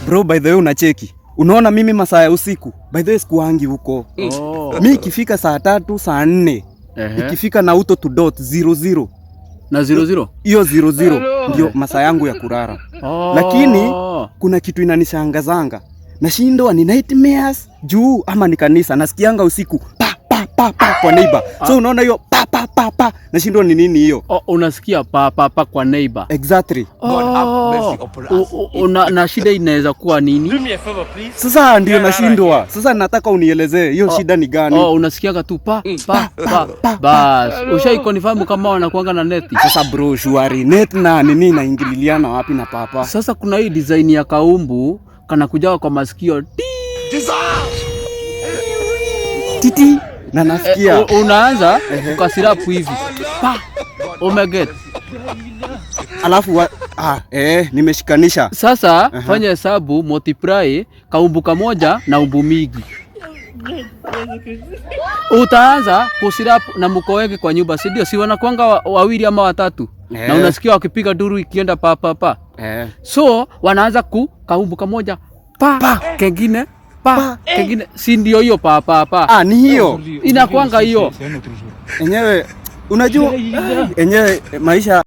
Bro, by the way unacheki. Unaona mimi masaa ya usiku. By the way sikuangi huko. Mimi ikifika saa 3, saa 4. Ikifika na auto to dot 00. Na 00? Hiyo 00 ndio masaa yangu ya kulala. Lakini kuna kitu inanishangazanga. Nashindwa ni nightmares juu ama ni kanisa. Nasikianga usiku pa kwa neighbor. So unaona hiyo pa. Nashindwa ni nini hiyo? Unasikia pa kwa neighbor. Exactly. Na shida inaweza kuwa nini? Sasa ndio nashindwa. Sasa nataka unielezee hiyo shida ni gani? Unasikiaga tu pa. Bas, ushaikonfirm kama wanakuanga na net. Sasa bro, shwari net na nini inaingililiana wapi na papa? Sasa kuna hii design ya kaumbu kana kujawa kwa masikio. Titi na nasikia. Unaanza ukasirapu hivi. Pa. Umeget. Alafu nimeshikanisha. Sasa fanya hesabu multiply kaumbu kamoja na umbu mingi. Utaanza kusirapu na mko wengi kwa nyumba, si ndio? Si wanakuanga wawili ama watatu. Na unasikia wakipiga duru ikienda pa. So wanaanza kaumbu kamoja pa. Kengine pa. Kengine si ndio hiyo pa. Ni hiyo. Inakuanga hiyo. Enyewe unajua enyewe maisha